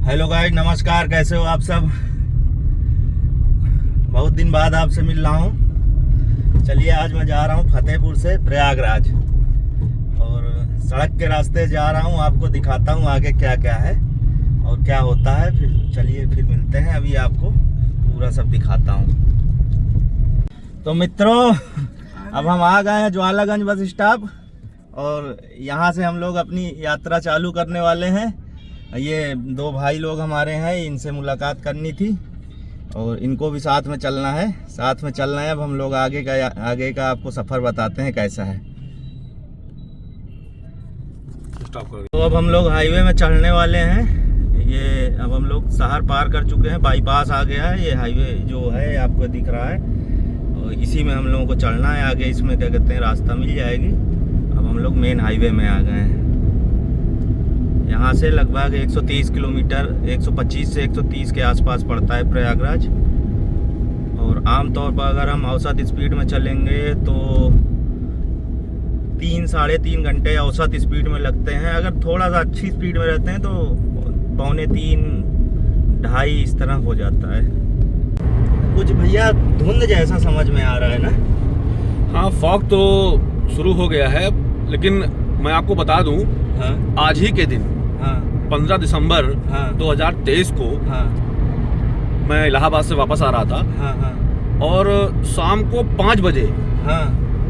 Hello guys, नमस्कार। कैसे हो आप सब? बहुत दिन बाद आपसे मिल रहा हूँ। चलिए, आज मैं जा रहा हूँ फतेहपुर से प्रयागराज और सड़क के रास्ते जा रहा हूँ। आपको दिखाता हूँ आगे क्या क्या है और क्या होता है। फिर चलिए, फिर मिलते हैं। अभी आपको पूरा सब दिखाता हूँ। तो मित्रों, अब हम आ गए हैं ज्वालागंज बस स्टॉप और यहाँ से हम लोग अपनी यात्रा चालू करने वाले हैं। ये दो भाई लोग हमारे हैं, इनसे मुलाकात करनी थी और इनको भी साथ में चलना है। अब हम लोग आगे का आपको सफ़र बताते हैं कैसा है। तो अब हम लोग हाईवे में चढ़ने वाले हैं। ये अब हम लोग शहर पार कर चुके हैं, बाईपास आ गया है। ये हाईवे जो है आपको दिख रहा है और इसी में हम लोगों को चढ़ना है। आगे इसमें क्या कहते हैं, रास्ता मिल जाएगी। अब हम लोग मेन हाईवे में आ गए हैं। यहाँ से लगभग 130 किलोमीटर, 125 से 130 के आसपास पड़ता है प्रयागराज। और आमतौर पर अगर हम औसत स्पीड में चलेंगे तो 3-साढ़े 3 घंटे औसत स्पीड में लगते हैं। अगर थोड़ा सा अच्छी स्पीड में रहते हैं तो 2:45-2:30 इस तरह हो जाता है। कुछ भैया धुंध जैसा समझ में आ रहा है ना? हाँ, फॉग तो शुरू हो गया है, लेकिन मैं आपको बता दूं, हाँ? आज ही के दिन 15 दिसंबर 2023 को मैं इलाहाबाद से वापस आ रहा था और शाम को 5 बजे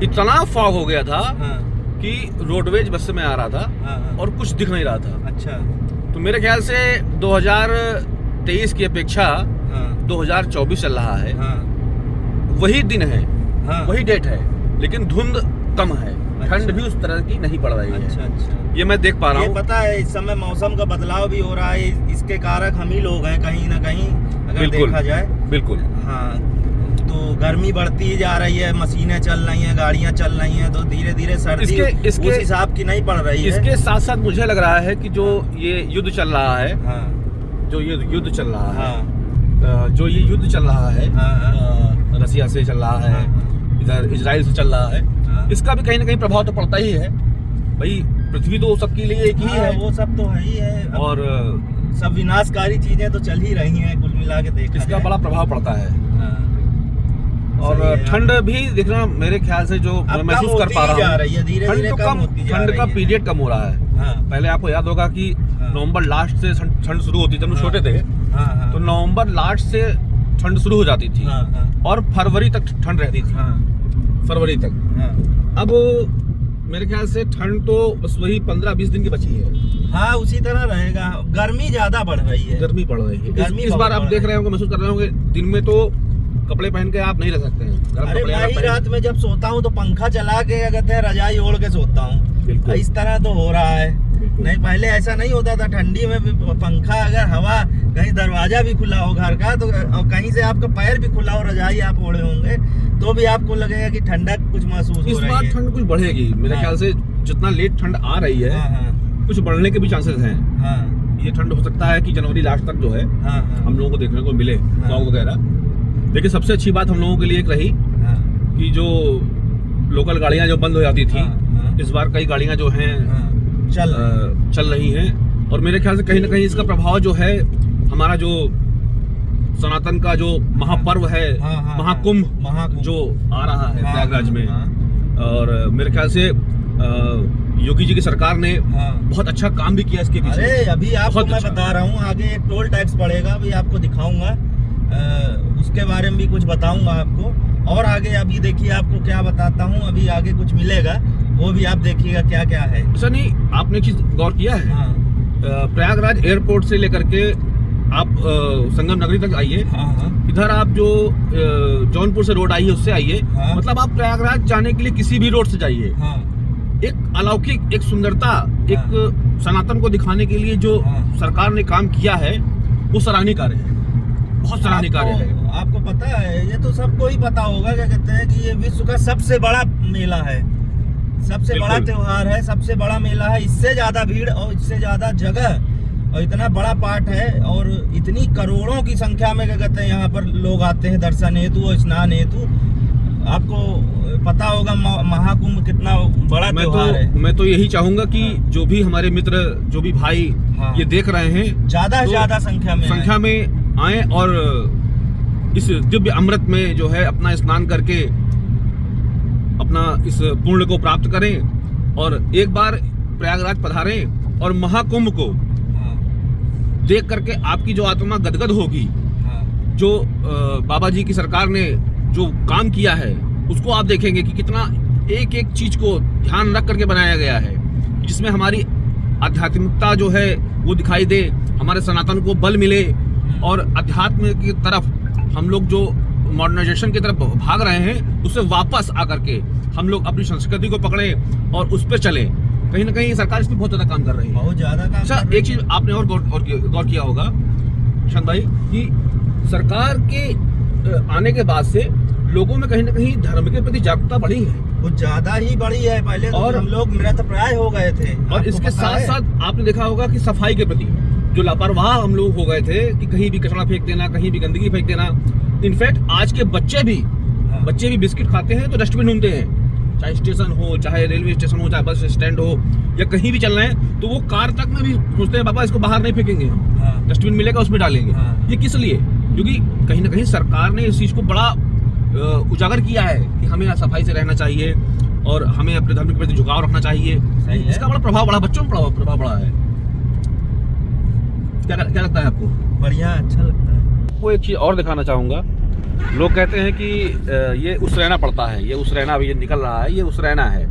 इतना फॉग हो गया था कि रोडवेज बस से मैं आ रहा था और कुछ दिख नहीं रहा था। अच्छा। तो मेरे ख्याल से 2023 की अपेक्षा 2024 चल रहा है। वही दिन है, वही डेट है, लेकिन धुंध कम है। ठंड भी उस तरह की नहीं पड़ रही है। अच्छा। ये मैं देख पा रहा हूँ। पता है, इस समय मौसम का बदलाव भी हो रहा है। इसके कारक हम ही लोग हैं कहीं ना कहीं, अगर देखा जाए। बिल्कुल। हाँ, तो गर्मी बढ़ती जा रही है, मशीनें चल रही हैं, गाड़ियां चल रही हैं, तो धीरे धीरे सर्दी उस हिसाब की नहीं पड़ रही है। इसके साथ साथ मुझे लग रहा है कि जो ये युद्ध चल रहा है, जो ये युद्ध चल रहा है, रसिया से चल रहा है, इधर इजराइल से चल रहा है, इसका भी कहीं ना कहीं प्रभाव तो पड़ता ही है। भाई, पृथ्वी तो सबके लिए एक ही है। वो सब तो है ही है, और सब विनाशकारी चीजें तो चल ही रही हैं कुल मिला के देखा इसका बड़ा प्रभाव पड़ता है। और ठंड भी देखना, मेरे ख्याल से जो मैं महसूस कर पा रहा हूँ, ठंड का पीरियड कम हो रहा है। पहले आपको याद होगा कि नवंबर लास्ट से ठंड शुरू होती थी। हम छोटे थे तो नवंबर लास्ट से ठंड शुरू हो जाती थी और फरवरी तक ठंड रहती थी। फरवरी तक। अब मेरे ख्याल से ठंड तो बस वही 15-20 दिन की बची है। हाँ, उसी तरह रहेगा। गर्मी ज्यादा बढ़ रही है। इस बार आप देख रहे होंगे, महसूस कर रहे होंगे, दिन में तो कपड़े पहन के आप नहीं रह सकते हैं। अरे भाई, रात में जब सोता हूँ तो पंखा चला के कहते हैं रजाई ओढ़ के सोता हूँ। इस तरह तो हो रहा है। नहीं, पहले ऐसा नहीं होता था। ठंडी में भी पंखा, अगर हवा, कहीं दरवाजा भी खुला हो घर का, तो कहीं से आपका पैर भी खुला हो, रजाई आप ओढ़े होंगे, तो भी आपको लगेगा कि ठंडक कुछ महसूस हो रही है। इस बार ठंड कुछ बढ़ेगी मेरे ख्याल से। जितना लेट ठंड आ रही है, कुछ बढ़ने के भी चांसेस हैं। ये ठंड हो सकता है कि जनवरी लास्ट तक जो है हम लोगों को देखने को मिले, फॉग वगैरह। लेकिन सबसे अच्छी बात हम लोगों के लिए एक रही कि जो लोकल गाड़ियां जो बंद हो जाती थी, इस बार कई गाड़ियां जो हैं चल रही हैं। और मेरे ख्याल से कहीं ना कहीं इसका प्रभाव जो है, हमारा जो सनातन का जो महापर्व है, महाकुंभ जो आ रहा है प्रयागराज में, और मेरे ख्याल से योगी जी की सरकार ने बहुत अच्छा काम भी किया इसके पीछे। अरे अभी आपको मैं बता रहा हूँ, आगे टोल टैक्स पड़ेगा, अभी आपको दिखाऊंगा, उसके बारे में भी कुछ बताऊंगा आपको। और आगे अभी देखिए, आपको क्या बताता हूँ, अभी आगे कुछ मिलेगा, वो भी आप देखिएगा क्या क्या है। ऐसा नहीं, आपने एक चीज गौर किया है? प्रयागराज एयरपोर्ट से लेकर के आप संगम नगरी तक आइए, इधर आप जो जौनपुर से रोड आई है उससे आइए, मतलब आप प्रयागराज जाने के लिए किसी भी रोड से जाइए, एक अलौकिक, एक सुंदरता, एक सनातन को दिखाने के लिए जो सरकार ने काम किया है, वो सराहनीय कार्य है, बहुत सराहनीय कार्य है। आपको पता है, ये तो सबको ही पता होगा, क्या कहते हैं कि ये विश्व का सबसे बड़ा मेला है, सबसे बड़ा त्योहार है, सबसे बड़ा मेला है। इससे ज्यादा भीड़ और इससे ज्यादा जगह और इतना बड़ा पाठ है, और इतनी करोड़ों की संख्या में क्या कहते हैं यहाँ पर लोग आते हैं दर्शन हेतु और स्नान हेतु। आपको पता होगा महाकुंभ कितना बड़ा त्योहार है। मैं तो यही चाहूंगा कि जो भी हमारे मित्र, जो भी भाई ये देख रहे हैं, ज्यादा से ज्यादा संख्या में आए और इस दिव्य अमृत में जो है अपना स्नान करके अपना इस पुण्य को प्राप्त करें और एक बार प्रयागराज पधारें और महाकुंभ को देख करके आपकी जो आत्मा गदगद होगी। जो बाबा जी की सरकार ने जो काम किया है उसको आप देखेंगे कि कितना एक एक चीज को ध्यान रख करके बनाया गया है, जिसमें हमारी आध्यात्मिकता जो है वो दिखाई दे, हमारे सनातन को बल मिले और अध्यात्म की तरफ हम लोग जो मॉडर्नाइजेशन की तरफ भाग रहे हैं उससे वापस आकर के हम लोग अपनी संस्कृति को पकड़ें और उस पर चलें। कहीं ना कहीं सरकार इस पर बहुत ज्यादा काम कर रही है, बहुत ज्यादा काम। अच्छा, एक चीज आपने और गौर किया होगा शांत भाई कि सरकार के आने के बाद से लोगों में कहीं ना कहीं धर्म के प्रति जागरूकता बढ़ी है, कुछ ज्यादा ही बढ़ी है। पहले और हम लोग मृतप्राय हो गए थे, और इसके साथ साथ आपने देखा होगा कि सफाई के प्रति जो लापरवाह हम लोग हो गए थे कि कहीं भी कचरा फेंक देना, कहीं भी गंदगी फेंक देना। इनफैक्ट आज के बच्चे भी बिस्किट खाते हैं तो डस्टबिन ढूंढते हैं, चाहे स्टेशन हो, चाहे रेलवे स्टेशन हो, चाहे बस स्टैंड हो या कहीं भी चल रहे हैं तो वो कार तक में भी सोचते हैं पापा इसको बाहर नहीं फेंकेंगे, डस्टबिन मिलेगा उसमें डालेंगे। ये किस लिए? क्योंकि कहीं ना कहीं सरकार ने इस चीज को बड़ा उजागर किया है कि हमें सफाई से रहना चाहिए और हमें अपने धर्म के प्रति झुकाव रखना चाहिए। इसका बड़ा प्रभाव पड़ा, बच्चों में प्रभाव पड़ा है। क्या लगता है आपको? बढ़िया, अच्छा लगता है। वो एक चीज और दिखाना चाहूंगा। लोग कहते हैं कि ये उसरैना पड़ता है, ये उसरैना अभी ये निकल रहा है, ये उसरैना है।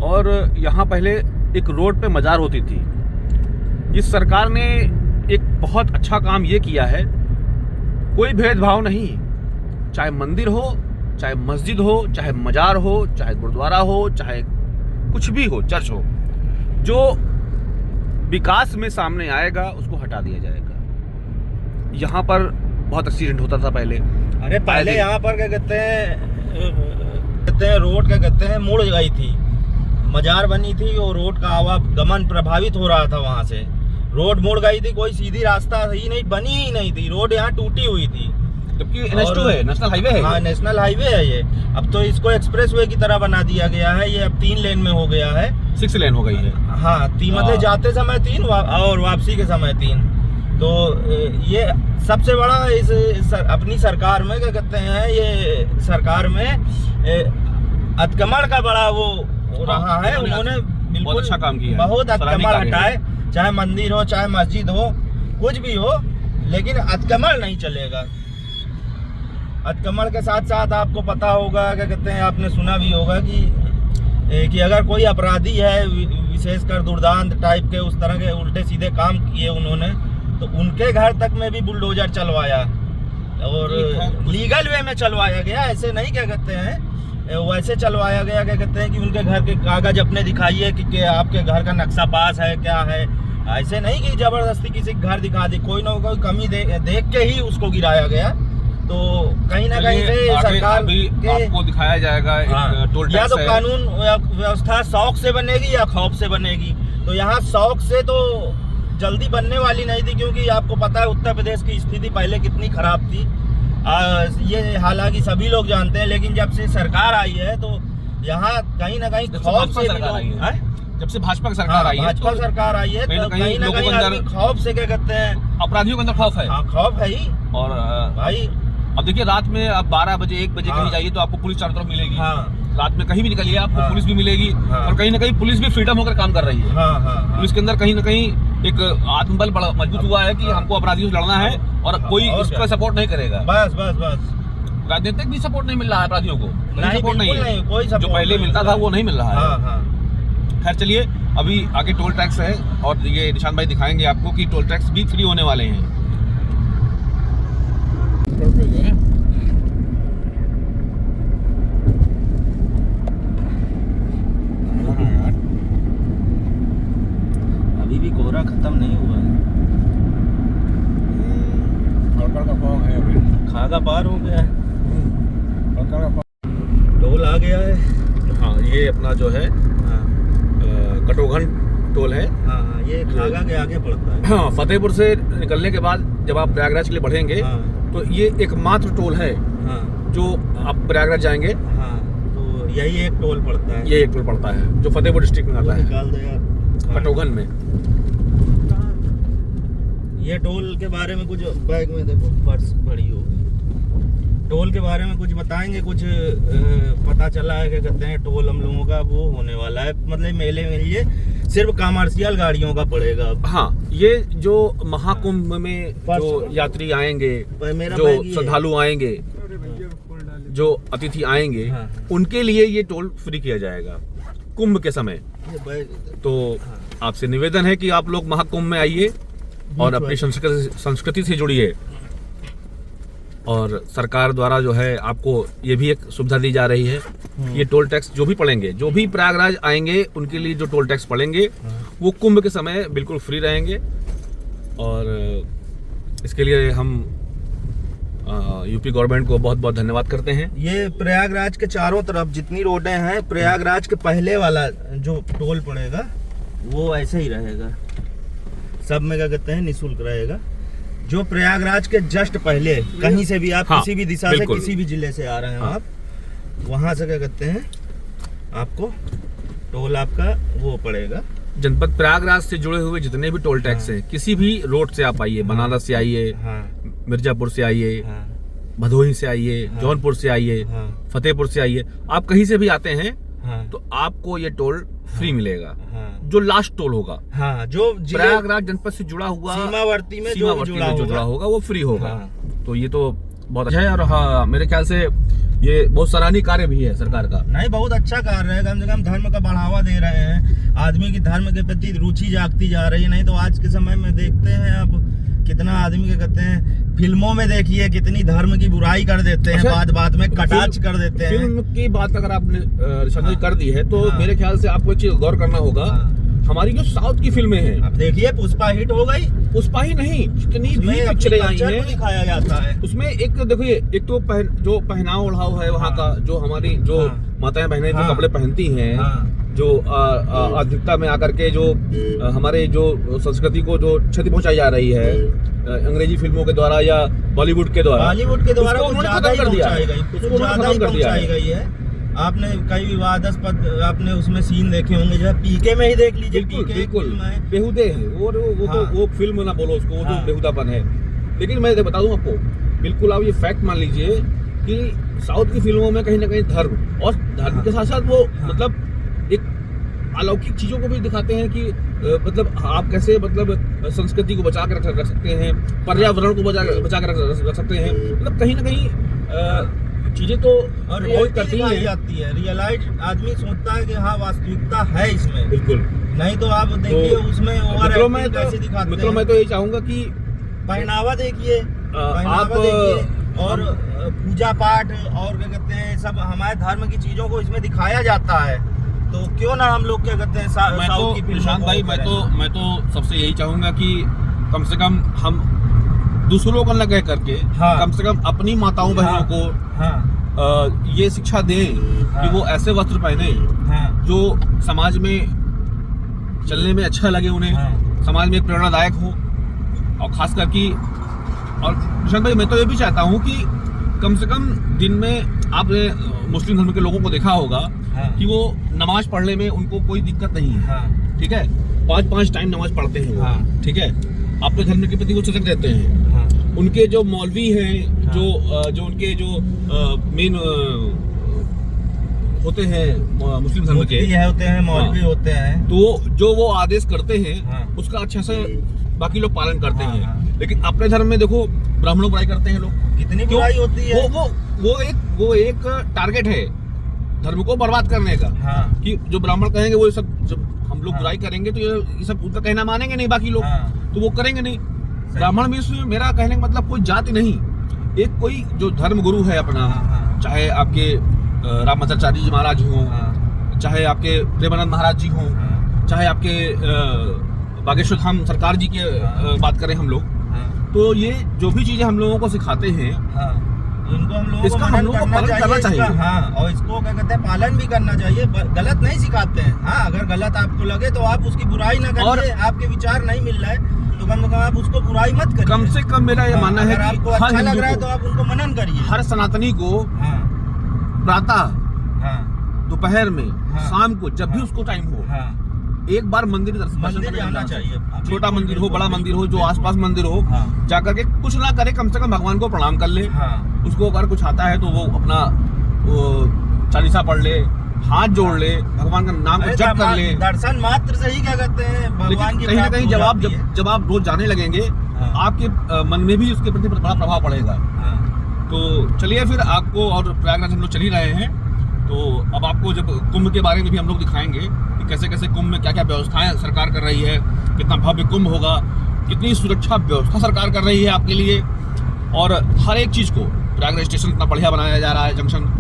और यहाँ पहले एक रोड पे मजार होती थी। इस सरकार ने एक बहुत अच्छा काम ये किया है, कोई भेदभाव नहीं, चाहे मंदिर हो, चाहे मस्जिद हो, चाहे मजार हो, चाहे गुरुद्वारा हो, चाहे कुछ भी हो, चर्च हो, जो विकास में सामने आएगा उसको हटा दिया जाएगा। यहाँ पर बहुत एक्सीडेंट होता था पहले। अरे पहले यहाँ पर क्या कहते हैं रोड क्या कहते हैं मुड़ गई थी, मजार बनी थी और रोड का आवागमन प्रभावित हो रहा था। वहाँ से रोड मुड़ गई थी, कोई सीधी रास्ता ही नहीं बनी ही नहीं थी, रोड यहाँ टूटी हुई थी। जबकि NH2 है, नेशनल हाईवे है। हाँ, नेशनल हाईवे है ये। अब तो इसको एक्सप्रेसवे की तरह बना दिया गया है, ये अब 3 लेन में हो गया है, 6 लेन हो गई है। हाँ, मतलब जाते समय 3 और वापसी के समय 3। तो ये सबसे बड़ा इस अपनी सरकार में क्या कहते हैं, ये सरकार में अतिक्रमण का बड़ा वो रहा है। उन्होंने बहुत अच्छा काम किया, बहुत अतिक्रमण हटाए, चाहे मंदिर हो, चाहे मस्जिद हो, कुछ भी हो, लेकिन अतिक्रमण नहीं चलेगा। अतिक्रमण के साथ साथ आपको पता होगा, क्या कहते हैं, आपने सुना भी होगा कि अगर कोई अपराधी है, विशेषकर दुर्दांत टाइप के, उस तरह के उल्टे सीधे काम किए उन्होंने, तो उनके घर तक में भी बुलडोजर चलवाया और लीगल वे में चलवाया गया। ऐसे नहीं, क्या कहते हैं, वैसे चलवाया गया, क्या कहते हैं कि उनके घर के कागज अपने दिखाइए कि आपके घर का नक्शा पास है, क्या है। ऐसे नहीं कि जबरदस्ती किसी घर दिखा दे, कोई ना कोई कमी देख के ही उसको गिराया गया। तो कहीं ना कहीं से सरकार आपको दिखाया जाएगा एक टोल टैक्स या तो कानून व्यवस्था शौक से बनेगी या खौफ से बनेगी। तो यहाँ शौक से तो जल्दी बनने वाली नहीं थी, क्योंकि आपको पता है उत्तर प्रदेश की स्थिति पहले कितनी खराब थी। ये हालांकि सभी लोग जानते हैं, लेकिन जब से सरकार आई है तो यहाँ कहीं ना कहीं खौफ से जब से भाजपा की सरकार आई है, भाजपा सरकार आई है, तो कहीं ना कहीं खौफ से, क्या कहते हैं, अपराधियों के अंदर खौफ है। हाँ, खौफ है ही। और भाई अब देखिए, रात में आप 12 बजे 1 बजे कहीं जाइए तो आपको पुलिस चारों तरफ मिलेगी। रात में कहीं भी निकलिए आपको पुलिस भी मिलेगी। और कहीं ना कहीं पुलिस भी फ्रीडम होकर काम कर रही है। पुलिस के अंदर कहीं ना कहीं एक आत्मबल बड़ा मजबूत हुआ है कि हमको अपराधियों से लड़ना है और कोई इसका सपोर्ट नहीं करेगा। बस राजनीतिक भी सपोर्ट नहीं मिल रहा है अपराधियों को, सपोर्ट नहीं है, कोई जो पहले मिलता था वो नहीं मिल रहा है। खैर चलिए, अभी आगे टोल टैक्स है और ये निशान भाई दिखाएंगे आपको कि टोल टैक्स भी फ्री होने वाले हैं। अभी भी कोहरा खत्म नहीं हुआ है, खागा पार हो गया है, टोल आ गया है। हाँ, ये अपना जो है कटोघन टोल है। हाँ, ये खागा के आगे पड़ता है। हाँ, फतेहपुर से निकलने के बाद जब आप प्रयागराज के लिए बढ़ेंगे तो ये एकमात्र टोल है जो आप प्रयागराज जाएंगे, हाँ, तो यही एक टोल पड़ता है। ये एक टोल पड़ता है जो फतेहपुर डिस्ट्रिक्ट में आता है, निकाल दो यार। कटोगन में। ये टोल के बारे में कुछ बैग में देखो पर्स पड़ी होगी। टोल के बारे में कुछ बताएंगे? कुछ पता चला है क्या कहते हैं, टोल हम लोगों का वो होने वाला है, मतलब मेले में ये सिर्फ कमर्शियल गाड़ियों का पड़ेगा। हाँ, ये जो महाकुंभ में जो यात्री आएंगे, जो श्रद्धालु आएंगे, जो अतिथि आएंगे, हाँ, उनके लिए ये टोल फ्री किया जाएगा कुंभ के समय। तो आपसे निवेदन है कि आप लोग महाकुंभ में आइए और अपनी संस्कृति से जुड़िए। और सरकार द्वारा जो है आपको ये भी एक सुविधा दी जा रही है, ये टोल टैक्स जो भी पड़ेंगे, जो भी प्रयागराज आएंगे उनके लिए जो टोल टैक्स पड़ेंगे वो कुंभ के समय बिल्कुल फ्री रहेंगे। और इसके लिए हम यूपी गवर्नमेंट को बहुत बहुत धन्यवाद करते हैं। ये प्रयागराज के चारों तरफ जितनी रोडें हैं, प्रयागराज के पहले वाला जो टोल पड़ेगा वो ऐसे ही रहेगा, सब में क्या कहते हैं निःशुल्क रहेगा। जो प्रयागराज के जस्ट पहले कहीं से भी आप किसी भी दिशा से, किसी भी जिले से आ रहे हो आप, वहां से क्या कहते हैं आपको टोल आपका वो पड़ेगा। जनपद प्रयागराज से जुड़े हुए जितने भी टोल टैक्स हैं, किसी भी रोड से आप आइए, बनारस से आइए, मिर्जापुर से आइए, भदोही से आइए, जौनपुर से आइए, फतेहपुर से आइए, आप कहीं से भी आते हैं तो आपको ये टोल फ्री मिलेगा। जो लास्ट टोल होगा, जो प्रयागराज जनपद से जुड़ा हुआ, सीमावर्ती में जो जुड़ा होगा वो फ्री होगा। तो ये तो बहुत अच्छा है। और हाँ, मेरे ख्याल से ये बहुत सराहनीय कार्य भी है सरकार का। नहीं, बहुत अच्छा कार्य है, कम से कम धर्म का बढ़ावा दे रहे हैं, आदमी की धर्म के प्रति रुचि जागती जा रही है। नहीं तो आज के समय में देखते हैं आप कितना आदमी क्या कहते हैं, फिल्मों में देखिए कितनी धर्म की बुराई कर देते हैं, बात में कटाक्ष कर देते हैं। फिल्म की बात अगर आपने कर दी है तो मेरे ख्याल से आपको एक चीज गौर करना होगा, हमारी जो साउथ की फिल्में हैं, अब देखिए पुष्पा हिट हो गई। पुष्पा ही नहीं, जितनी भी पिक्चरें आई हैं दिखाया जाता है उसमें एक देखिए, एक तो जो पहनाव ओढ़ाव है वहाँ का, जो हमारी जो माताएं बहनें जो कपड़े पहनती हैं, जो आधुनिकता में आकर के जो हमारे जो संस्कृति को जो क्षति पहुंचाई जा रही है अंग्रेजी फिल्मों के द्वारा या बॉलीवुड के द्वारा उन्होंने खत्म कर दिया है। आपने कई विवादास्पद आपने उसमें सीन देखे होंगे, जो पीके में ही देख लीजिए, बिल्कुल बेहुदे है वो फिल्म ना बोलो उसको, वो तो बेहुदापन है। लेकिन मैं बता दूं आपको, बिल्कुल आप ये फैक्ट मान लीजिए कि साउथ की फिल्मों में कहीं ना कहीं धर्म और धर्म के साथ साथ वो मतलब एक अलौकिक चीजों को भी दिखाते हैं कि मतलब आप कैसे मतलब संस्कृति को बचा कर रख सकते हैं, पर्यावरण को बचा कर रख सकते हैं। मतलब कहीं ना कहीं चीजें तो और करती ही जाती है। रियलाइज आदमी सोचता है कि हाँ वास्तविकता है इसमें, बिल्कुल। नहीं तो आप देखिए उसमें ओवर एक्टिंग कैसे दिखाते हैं। मैं तो ये चाहूंगा कि पहनावा देखिए, आप और पूजा पाठ और क्या कहते हैं सब हमारे धर्म की चीजों को इसमें दिखाया जाता है, तो क्यों ना हम लोग क्या कहते हैं साउथ की निशांत भाई, मैं तो सबसे यही चाहूंगा कि कम से कम हम दूसरों को न कह करके कम से कम अपनी माताओं बहनों को ये शिक्षा दें कि वो ऐसे वस्त्र पहने जो समाज में चलने में अच्छा लगे, उन्हें समाज में एक प्रेरणादायक हो। और खास करके और निशांत भाई, मैं तो ये भी चाहता हूँ कि कम से कम दिन में आपने मुस्लिम धर्म के लोगों को देखा होगा कि वो नमाज पढ़ने में उनको कोई दिक्कत नहीं है, ठीक है, 5 टाइम नमाज पढ़ते हैं वो, ठीक है, अपने धर्म के प्रति वो सजग रहते हैं। उनके जो मौलवी हैं, जो उनके जो मेन होते हैं मुस्लिम धर्म के होते हैं, मौलवी होते हैं, तो जो वो आदेश करते हैं उसका अच्छा से बाकी लोग पालन करते हैं। लेकिन अपने धर्म में देखो ब्राह्मणों बुराई करते हैं लोग, कितनी बुराई होती है। वो एक टारगेट है धर्म को बर्बाद करने का, कि जो ब्राह्मण कहेंगे वो सब, जब हम लोग बुराई करेंगे तो ये सब उनका कहना मानेंगे नहीं बाकी लोग, तो वो करेंगे नहीं। ब्राह्मण में मेरा कहने का मतलब कोई जाति नहीं, एक कोई जो धर्म गुरु है अपना, चाहे आपके रामाचार्य जी महाराज हों, चाहे आपके प्रेमानंद महाराज जी हों, चाहे आपके बागेश्वर धाम सरकार जी के बात करें हम लोग, तो ये जो भी चीजें हम लोगों को सिखाते हैं इनको हम लोगों इसका हम लोगों को पालन करना चाहिए। और इसको क्या कहते हैं पालन भी करना चाहिए, गलत नहीं सिखाते हैं। अगर गलत आपको लगे तो आप उसकी बुराई ना करिए, आपके विचार नहीं मिल रहा है तो कम से कम आप उसको बुराई मत करिए। कम से कम मेरा ये मानना है अगर कि आपको हर अच्छा लग हिंदू रहा है को, तो आप उनको मनन करिए। हर सनातनी को हाँ प्रातः, हाँ दोपहर में, हाँ, शाम को, जब भी हाँ, उसको टाइम हो, हाँ, एक बार मंदिर दर्शन मंदिर करने जाना जाना चाहिए। छोटा मंदिर हो, बड़ा मंदिर हो, जो बिल्कुल, आसपास मंदिर हो, हाँ जाकर के कुछ ना करे, कम से कम भगवान को प्रणाम कर ले। हाँ उसको अगर कुछ आता है तो वो अपना चालीसा पढ़ ले, हाथ जोड़ ले, भगवान का नाम को जप कर ले। दर्शन मात्र से ही क्या कहते हैं भगवान की लेकिन कहीं ना कहीं जब आप प्राप्ति हो जब आप रोज जाने लगेंगे, हाँ। आपके मन में भी उसके प्रति बड़ा प्रभाव पड़ेगा। जाती है। हाँ तो चलिए फिर आपको, और प्रयागराज हम लोग चल ही रहे हैं, तो अब आपको जब कुंभ के बारे में भी हम लोग दिखाएंगे कि कैसे कैसे कुंभ में क्या क्या व्यवस्थाएं सरकार कर रही है, कितना भव्य कुंभ होगा, कितनी सुरक्षा व्यवस्था सरकार कर रही है आपके लिए, और हर एक चीज़ को, प्रयागराज स्टेशन इतना बढ़िया बनाया जा रहा है, जंक्शन,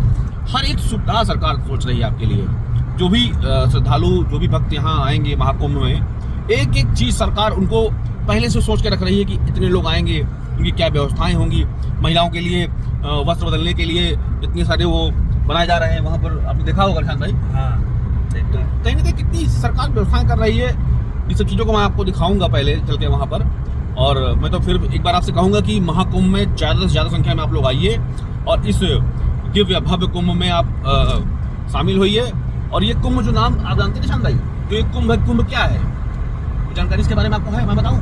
हर एक सुविधा सरकार सोच रही है आपके लिए। जो भी श्रद्धालु, जो भी भक्त यहाँ आएंगे महाकुंभ में, एक एक चीज़ सरकार उनको पहले से सोच के रख रही है कि इतने लोग आएंगे, उनकी क्या व्यवस्थाएं होंगी। महिलाओं के लिए वस्त्र बदलने के लिए इतने सारे वो बनाए जा रहे हैं वहाँ पर, आपने देखा होगा निशान भाई। हाँ देखा है। कहीं ना कहीं कितनी सरकार व्यवस्थाएं कर रही है, इन सब चीज़ों को मैं आपको दिखाऊंगा पहले चल के वहाँ पर। और मैं तो फिर एक बार आपसे कहूँगा कि महाकुंभ में ज़्यादा से ज़्यादा संख्या में आप लोग आइए और इस दिव्य भव्य कुंभ में आप शामिल होइए। और ये कुंभ जो नाम आप जानते हैं निशान भाई, तो ये कुंभ क्या है, जानकारी इसके बारे में आपको है, मैं बताऊँ?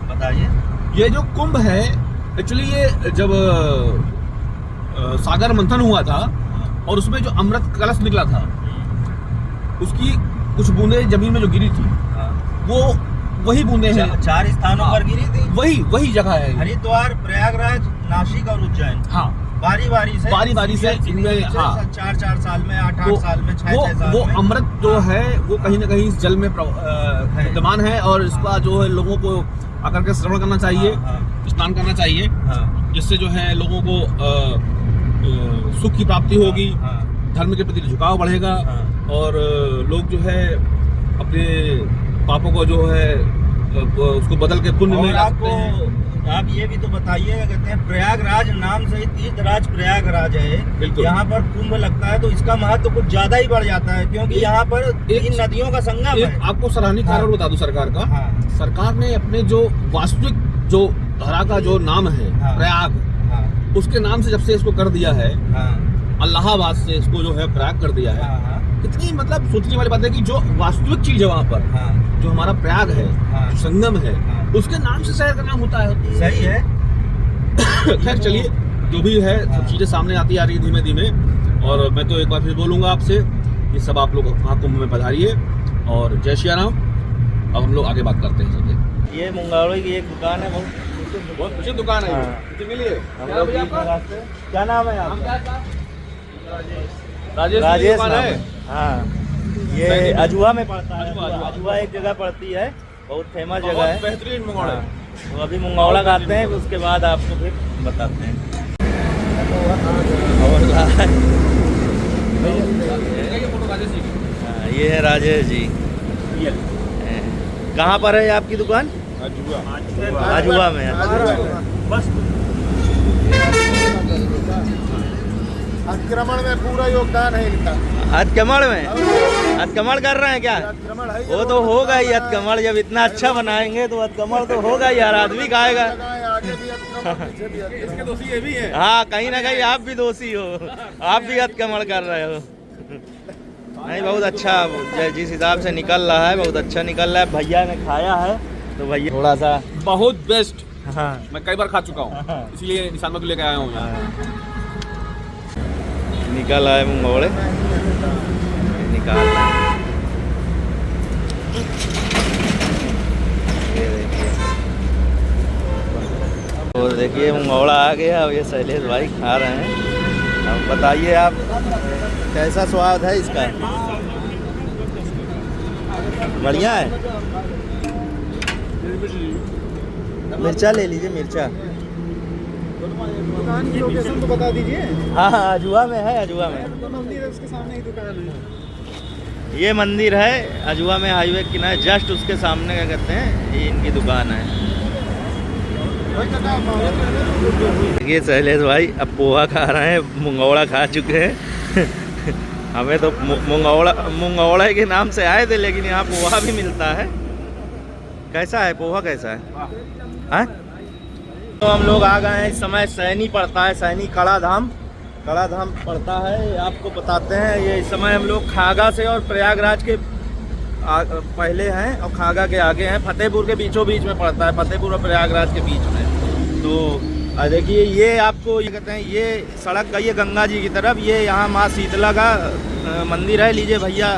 बताइए। ये जो कुंभ है, एक्चुअली ये जब सागर मंथन हुआ था और उसमें जो अमृत कलश निकला था, उसकी कुछ बूंदें जमीन में जो गिरी थी, हाँ। वो वही बूंदें हैं। चार स्थानों पर गिरी थी। वही जगह है। हरिद्वार, प्रयागराज, नासिक और उज्जैन। हाँ, बारी बारी से इनमें, हाँ, 4 साल में, 8 साल में, 6 साल वो में अमृत जो है वो कहीं ना कहीं इस जल में विद्यमान है, और इसका जो है लोगों को आकर के श्रवण करना चाहिए, स्नान करना चाहिए, जिससे जो है लोगों को सुख की प्राप्ति होगी, धर्म के प्रति झुकाव बढ़ेगा, और लोग जो है अपने पापों को जो है उसको बदल के पुण्य में ला सकते हैं। आप ये भी तो बताइए, कहते हैं प्रयागराज नाम से ही तीर्थराज प्रयागराज है, यहाँ पर कुंभ लगता है तो इसका महत्व कुछ ज्यादा ही बढ़ जाता है, क्योंकि यहाँ पर 3 नदियों का संगम है। आपको सराहनीय कारण बता दूं सरकार का। सरकार ने अपने जो वास्तविक जो धारा का जो नाम है प्रयाग, उसके नाम से जब से इसको कर दिया है, इलाहाबाद से इसको जो है प्रयाग कर दिया है। कितनी मतलब सोचने वाली बात है कि जो वास्तविक चीज है वहाँ पर, जो हमारा प्रयाग है, जो संगम है, उसके नाम से शहर का नाम होता है। सही है। खैर चलिए, जो भी है सब चीजें सामने आती आ रही है धीमे धीमे, और मैं तो एक बार फिर बोलूंगा आपसे कि सब आप लोग महाकुंभ में पधारिए, और जय श्री राम। अब हम लोग आगे बात करते हैं सबसे। ये मुंगावली की एक दुकान है, बहुत अच्छी दुकान है। मिलिए, क्या नाम है आपका? राजेश नाम है। हाँ, ये अजुआ में पड़ता है। अजुआ एक जगह पड़ती है, बहुत फेमस जगह है, बेहतरीन मंगौड़ा। तो अभी मुंगौड़ा खाते हैं, उसके बाद आपको फिर बताते हैं। और ये है राजेश जी। कहाँ पर है आपकी दुकान? अजुआ में। अतिक्रमण में पूरा योगदान है इनका। अतिक्रमण में? अतिक्रमण कर रहे हैं क्या? वो तो होगा ही अतिक्रमण, जब इतना अच्छा बनाएंगे तो अतिक्रमण तो होगा ही यार, आदमी खाएगा। इसके दोषी ये भी है। हाँ, कहीं ना कहीं आप भी दोषी हो, आप भी अतिक्रमण कर रहे हो। नहीं, बहुत अच्छा जिस हिसाब से निकल रहा है, बहुत अच्छा निकल रहा है। भैया ने खाया है तो भैया थोड़ा सा बहुत बेस्ट। हाँ, मैं कई बार खा चुका हूँ, इसलिए निशान में लेके आया हूँ यहाँ। निकल आए मुंगौड़े, निकाल रहे हैं। ये देखिए, और देखिए मुंगौड़ा आ गया। अब ये शैलेश भाई खा रहे हैं। अब बताइए आप, कैसा स्वाद है इसका? बढ़िया है। मिर्चा ले लीजिए, मिर्चा। दुकान की लोकेशन तो बता दीजिए। हाँ हाँ, अजुआ में है, अजुआ में। मंदिर है उसके सामने ही दुकान है। ये मंदिर है अजुआ में, हाईवे किनारे, जस्ट उसके सामने क्या कहते हैं, ये इनकी दुकान है। देखिए शैलेश भाई अब पोहा खा रहे हैं, मुंगौड़ा खा चुके हैं। हमें तो मुंगौड़ा के नाम से आए थे, लेकिन यहाँ पोहा भी मिलता है। कैसा है पोहा, कैसा है? हैं? तो हम लोग आ गए हैं, इस समय सैनी पड़ता है, सैनी कड़ा धाम पड़ता है, आपको बताते हैं। ये इस समय हम लोग खागा से और प्रयागराज के पहले हैं और खागा के आगे हैं, फतेहपुर के बीचों बीच में पड़ता है, फतेहपुर और प्रयागराज के बीच में। तो देखिए ये आपको ये कहते हैं, ये सड़क गई है गंगा जी की तरफ, ये यहाँ माँ शीतला का मंदिर है। लीजिए भैया।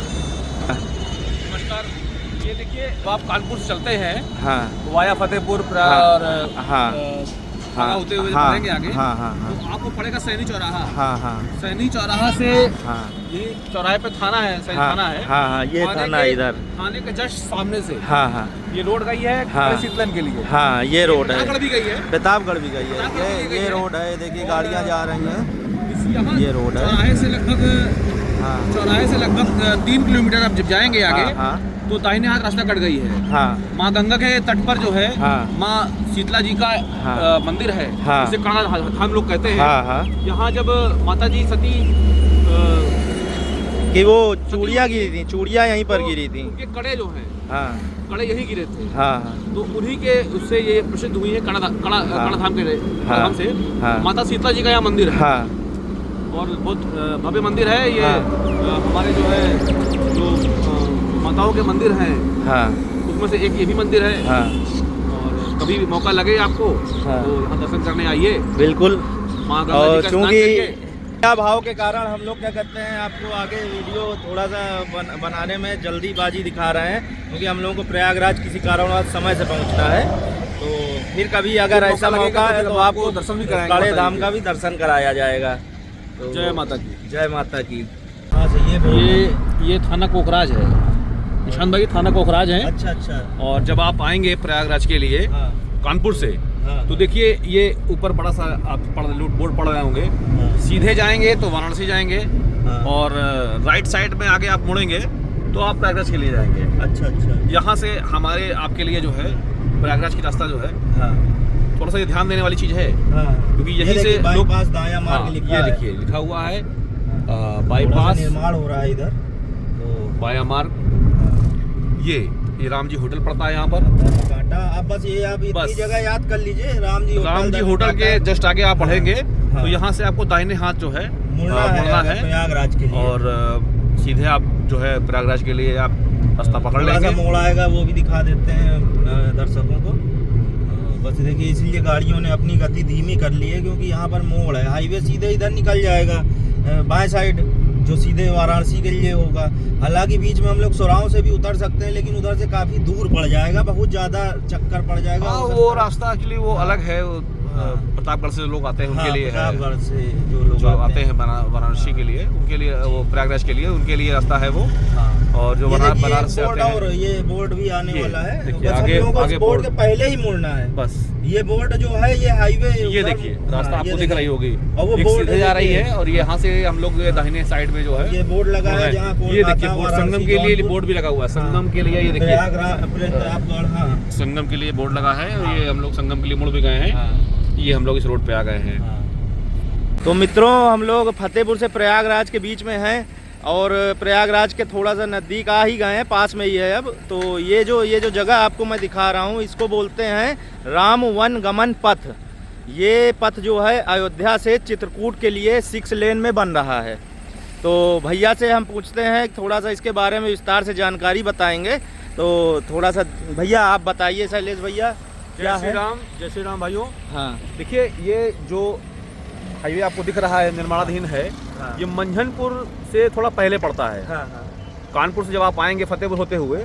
नमस्कार। ये देखिए आप कानपुर से चलते हैं, हाँ वाया फतेहपुर और हाँ होते हुए बढ़ेंगे आगे, तो आपको पड़ेगा सैनी चौराहा। सैनी चौराहा से ये चौराहे पे थाना है, सैनी थाना है। ये थाना इधर थाने के जस्ट सामने से ये रोड गई है शीतलन के लिए। ये रोड है, प्रतापगढ़ भी गई है, प्रतापगढ़ भी गई है। ये रोड है, देखिए गाड़ियाँ जा रही हैं। ये रोड है, चौराहे से लगभग 3 किलोमीटर आप जब जाएंगे आगे तो दाहिने हाथ रास्ता कट गई है। माँ गंगा के तट पर जो है माँ शीतला जी का मंदिर है, जिसे कड़ा हम लोग कहते हैं। यहाँ जब माता जी सती कि वो चूड़ियाँ गिरी थी, चूड़ियाँ यहीं पर गिरी थी, उनके कड़े जो हैं कड़े यहीं गिरे थे। तो उन्हीं के उससे ये प्रसिद्ध हुई है कड़ा धाम के नाम से। माता शीतला जी का यहाँ मंदिर है और बहुत भव्य मंदिर है ये। हमारे जो है जो माताओं के मंदिर हैं उसमें से एक ये भी मंदिर है। और कभी भी मौका लगे आपको तो यहाँ दर्शन करने आइए बिल्कुल। माँ गंगा जी का चूँकि भाव के कारण हम लोग क्या करते हैं, आपको आगे वीडियो थोड़ा सा बनाने में जल्दीबाजी दिखा रहे हैं, क्योंकि हम लोगों को प्रयागराज किसी कारणवश समय से पहुंचना है। तो फिर कभी अगर ऐसा मौका है तो आपको दर्शन भी कराएंगे, कड़े धाम का भी दर्शन कराया जाएगा। तो जय माता की, जय माता की। ये थाना कोकराज है, निशान भाई थाना कोकराज है। अच्छा। और जब आप आएंगे प्रयागराज के लिए कानपुर से, तो देखिए ये ऊपर बड़ा सा आप बोर्ड पढ़ रहे होंगे। सीधे जाएंगे तो वाराणसी जाएंगे और राइट साइड में आगे आप मुड़ेंगे तो आप प्रयागराज के लिए जाएंगे। अच्छा। यहाँ से हमारे आपके लिए जो है प्रयागराज की रास्ता जो है थोड़ा सा ये ध्यान देने वाली चीज है, क्योंकि यहीं से लोग दायां मार्ग ये देखिए लिखा हुआ है बाईपास निर्माण हो रहा है इधर, तो बायां मार्ग। ये राम जी होटल पड़ता है यहाँ पर। आप बस ये आप इतनी जगह याद कर लीजिए, राम जी होटल के जस्ट आगे आप बढ़ेंगे तो यहाँ से आपको दाहिने हाथ जो है मुड़ना है प्रयागराज के लिए, और सीधे आप जो है प्रयागराज के लिए आप रास्ता पकड़ लेंगे। मोड़ आएगा वो भी दिखा देते हैं दर्शकों को। बस देखिए इसलिए गाड़ियों ने अपनी गति धीमी कर ली है, क्योंकि यहाँ पर मोड़ है। हाईवे सीधे इधर निकल जाएगा बाएं साइड, जो सीधे वाराणसी के लिए होगा। हालांकि बीच में हम लोग सोराव से भी उतर सकते हैं, लेकिन उधर से काफी दूर पड़ जाएगा, बहुत ज्यादा चक्कर पड़ जाएगा। वो रास्ता एक्चुअली वो अलग है, प्रतापगढ़ से लोग आते हैं उनके लिए, प्रतापगढ़ से जो लोग आते हैं वाराणसी के लिए, उनके लिए वो प्रयागराज के लिए उनके लिए रास्ता है वो। और जो बनारस से आते हैं, और ये बोर्ड भी आने वाला है। देखिए आगे बोर्ड के पहले ही मुड़ना है बस। ये बोर्ड जो है ये हाईवे, ये देखिए रास्ता आपको दिख रही होगी, और वो बोर्ड सीधे जा रही है और यहाँ से हम लोग दाहिने साइड में जो है ये बोर्ड लगा है, जहाँ ये देखिए संगम के लिए बोर्ड भी लगा हुआ है। संगम के लिए ये देखिए संगम के लिए बोर्ड लगा है, और ये हम लोग संगम के लिए मुड़ भी गए हैं। ये हम लोग इस रोड पे आ गए हैं। तो मित्रों हम लोग फतेहपुर से प्रयागराज के बीच में हैं, और प्रयागराज के थोड़ा सा नज़दीक आ ही गए हैं, पास में ही है अब। तो ये जो जगह आपको मैं दिखा रहा हूँ, इसको बोलते हैं राम वन गमन पथ। ये पथ जो है अयोध्या से चित्रकूट के लिए 6 लेन में बन रहा है। तो भैया से हम पूछते हैं थोड़ा सा इसके बारे में विस्तार से जानकारी बताएंगे। तो थोड़ा सा भैया आप बताइए, शैलेश भैया क्या है? जय श्री राम भाइयों। हाँ देखिए ये जो हाईवे आपको दिख रहा है निर्माणाधीन है, ये मंझनपुर से थोड़ा पहले पड़ता है। कानपुर से जब आप आएंगे फतेहपुर होते हुए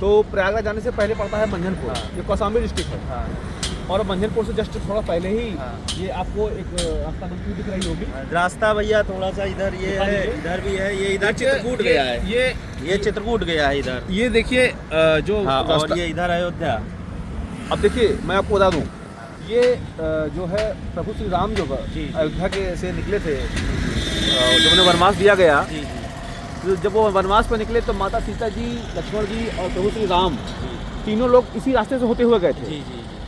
तो प्रयागराज जाने से पहले पड़ता है मंझनपुर। ये कौशाम्बी डिस्ट्रिक्ट है, और मंझनपुर से जस्ट थोड़ा पहले ही ये आपको एक रास्ता बनती हुई दिख रही होगी। रास्ता भैया थोड़ा सा इधर ये है, इधर भी है, ये इधर चित्रकूट गया है, ये चित्रकूट गया है इधर। ये देखिए जो और ये इधर अयोध्या। अब देखिए मैं आपको बता दूं, ये जो है प्रभु श्री राम जो अयोध्या के से निकले थे, जब उन्हें वनवास दिया गया, तो जब वो वनवास पर निकले तो माता सीता जी, लक्ष्मण जी और प्रभु श्री राम तीनों लोग इसी रास्ते से होते हुए गए थे।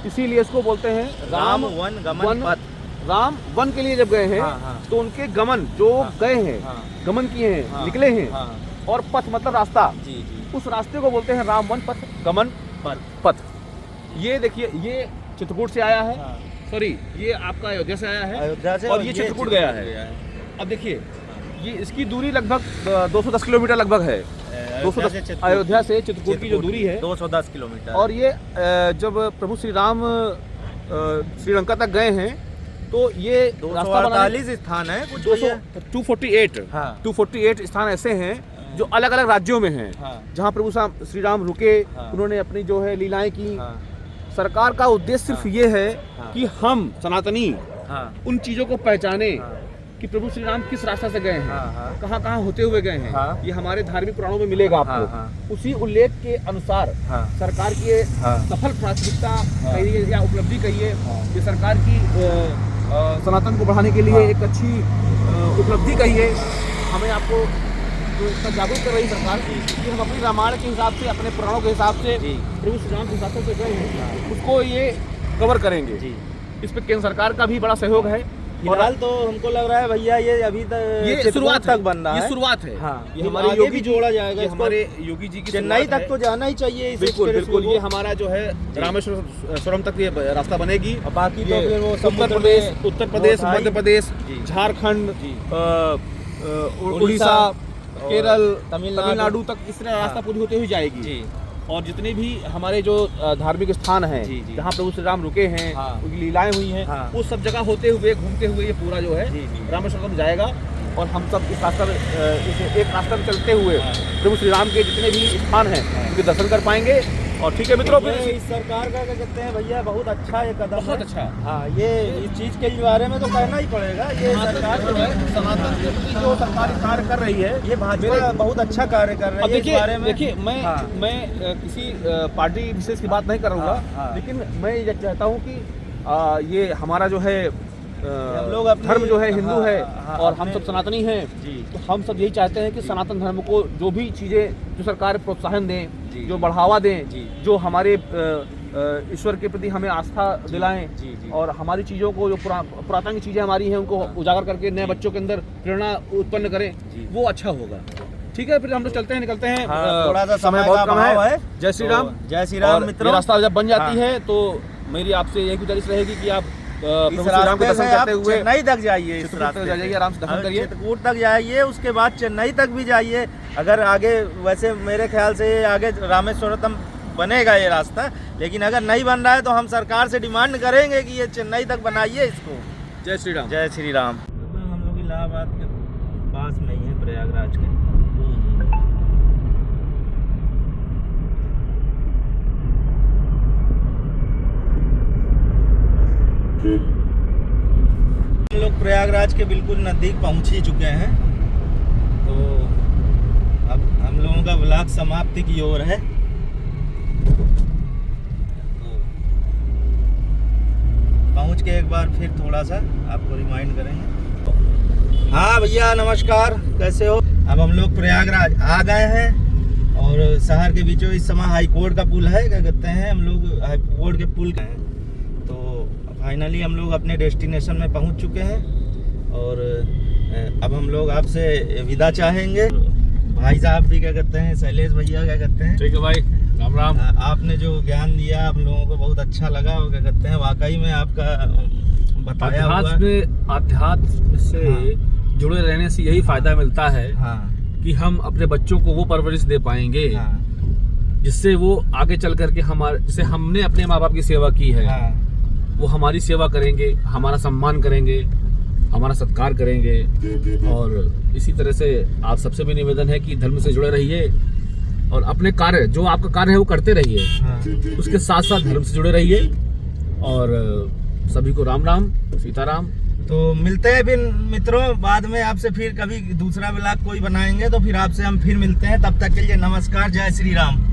इसीलिए इसको बोलते हैं राम वन गमन पथ। राम वन के लिए जब गए हैं तो उनके गमन जो गए हैं, गमन किए हैं, निकले हैं, और पथ मतलब रास्ता, उस रास्ते को बोलते हैं राम वन पथ गमन पथ। ये देखिए, ये चित्रकूट से आया है, हाँ। सॉरी ये आपका अयोध्या से आया है, अयोध्या से और ये चित्रकूट गया है। अब देखिए ये इसकी दूरी लगभग 210 किलोमीटर लगभग है। 210 अयोध्या से चित्रकूट की जो दूरी है 210 किलोमीटर। और ये जब प्रभु श्री राम श्रीलंका तक गए हैं तो ये रास्ता 248 स्थान है कुछ 248 हाँ। 248 स्थान ऐसे हैं जो अलग अलग राज्यों में हैं, हाँ। जहाँ प्रभु श्री राम रुके, हाँ। उन्होंने अपनी जो है लीलाएं की। हाँ। सरकार का उद्देश्य सिर्फ हाँ। ये है हाँ। कि हम सनातनी हाँ। उन चीजों को पहचाने हाँ। कि प्रभु श्री राम किस रास्ता से गए हैं, हाँ, हाँ। कहाँ कहाँ होते हुए गए हैं, हाँ। ये हमारे धार्मिक पुराणों में मिलेगा आपको। हाँ, हाँ। उसी उल्लेख के अनुसार हाँ। सरकार की ये हाँ। सफल प्राथमिकता कहिए या उपलब्धि कहिए, ये सरकार की सनातन को बढ़ाने के लिए हाँ। एक अच्छी उपलब्धि कहिए। हमें आपको जो इतना जागरूक कर रही सरकार कि हम अपनी रामायण के हिसाब से, अपने पुराणों के हिसाब से, जी। प्रभु श्री राम के हिसाब से गए हैं, उसको ये कवर करेंगे। जी। इस पे केंद्र सरकार का भी बड़ा सहयोग है। फिलहाल तो हमको लग रहा है भैया ये अभी तक ये शुरुआत तक बन रहा है। ये शुरुआत है। हाँ। ये फिर हमारे आगे योगी भी जोड़ा जाएगा ये इसको। हमारे योगी जी की चेन्नई शुरुआत तक तो जाना ही चाहिए इस बिल्कुल एक्सप्रेस बिल्कुल। को। ये हमारा जो है रामेश्वरम तक ये रास्ता बनेगी। और बाकी तो ये फिर वो उत्तर प्रदेश, वो था ही। मध्य प्रदेश, जी। झारखंड, जी। उड़ीसा, केरल, तमिलनाडु तमिलनाडु तक इस तरह रास्ता पूरी होते हुए जाएगी। जी। और जितने भी हमारे जो धार्मिक स्थान हैं, जी, जी। जहाँ प्रभु श्री राम रुके हैं, हाँ। उनकी लीलाएं हुई हैं, हाँ। वो सब जगह होते हुए, घूमते हुए ये पूरा जो है जी, जी। रामेश्वरम जाएगा। और हम सब इस रास्ता इस एक रास्ता में चलते हुए प्रभु श्री राम के जितने भी स्थान हैं उनके दर्शन कर पाएंगे। और ठीक है मित्रों, फिर ये इस सरकार का क्या कहते हैं भैया, बहुत अच्छा ये कदम बहुत है। अच्छा। हाँ, ये इस चीज़ के बारे में तो कहना ही पड़ेगा। ये सरकार जो है सनातन के प्रति जो सरकार कार्य कर रही है, ये भाजपा बहुत अच्छा कार्य कर रही अब है इस बारे में। देखिए मैं हाँ। किसी पार्टी विशेष की बात नहीं कर रहा, हाँ, हाँ। लेकिन मैं ये चाहता हूँ कि ये हमारा जो है हम लोग अपनी- धर्म जो है हिंदू हाँ, है, हाँ, और हम अपने- सब सनातनी हैं। जी। तो हम सब यही चाहते हैं कि सनातन धर्म को जो भी चीज़ें जो सरकार प्रोत्साहन दें, जी। जो बढ़ावा दें, जी। जो हमारे ईश्वर के प्रति हमें आस्था दिलाएं, जी, जी। और हमारी चीज़ों को जो पुरातन की चीज़ें हमारी हैं उनको उजागर करके नए बच्चों के अंदर प्रेरणा उत्पन्न करें, जी। वो अच्छा होगा। ठीक है, फिर हम लोग चलते हैं, निकलते हैं। हाँ, थोड़ा सा समय बहुत का कम अभाव है। है। जय श्री तो राम। जय श्री राम और मित्रों। ये रास्ता जब बन जाती हाँ। है तो मेरी आपसे यही गुजारिश रहेगी कि आप इस प्रभु श्री राम के रास्ते दर्शन से आप करते हुए चेन्नई तक जाइए। इस चित्रकूट रास्ते तक से। जाइए, आराम से दर्शन हाँ, करिए। चित्रकूट तक जाइए, उसके बाद चेन्नई तक भी जाइए। अगर आगे वैसे मेरे ख्याल से आगे रामेश्वरम बनेगा ये रास्ता, लेकिन अगर नहीं बन रहा है तो हम सरकार से डिमांड करेंगे कि ये चेन्नई तक बनाइए इसको। जय श्री राम। जय श्री राम। हम लोग इलाहाबाद के पास में ही है, प्रयागराज के। हम लोग प्रयागराज के बिल्कुल नज़दीक पहुंच ही चुके हैं। तो अब हम लोगों का व्लॉग समाप्ति की ओर है। तो पहुंच के एक बार फिर थोड़ा सा आपको रिमाइंड करेंगे। हाँ भैया नमस्कार, कैसे हो? अब हम लोग प्रयागराज आ गए हैं और शहर के बीचों इस समय हाई कोर्ट का पुल है, क्या कहते हैं, हम लोग हाई कोर्ट के पुल का हैं। तो फाइनली हम लोग अपने डेस्टिनेशन में पहुंच चुके हैं और अब हम लोग आपसे विदा चाहेंगे। भाई साहब भी क्या कहते हैं, शैलेश भैया क्या कहते हैं, ठीक है भाई, राम राम। आपने जो ज्ञान दिया हम लोगों को बहुत अच्छा लगा, और क्या कहते हैं वाकई में आपका बताया हुआ। अध्यात्म से जुड़े रहने से यही फायदा मिलता है हाँ कि हम अपने बच्चों को वो परवरिश दे पाएंगे हाँ जिससे वो आगे चल करके हमारे, जैसे हमने अपने माँ बाप की सेवा की है, हाँ वो हमारी सेवा करेंगे, हमारा सम्मान करेंगे, हमारा सत्कार करेंगे। और इसी तरह से आप सबसे भी निवेदन है कि धर्म से जुड़े रहिए और अपने कार्य, जो आपका कार्य है वो करते रहिए, हाँ। उसके साथ साथ धर्म से जुड़े रहिए। और सभी को राम राम, सीताराम। तो मिलते हैं फिर मित्रों, बाद में आपसे फिर कभी दूसरा व्लॉग कोई बनाएंगे तो फिर आपसे हम फिर मिलते हैं। तब तक के लिए नमस्कार, जय श्री राम।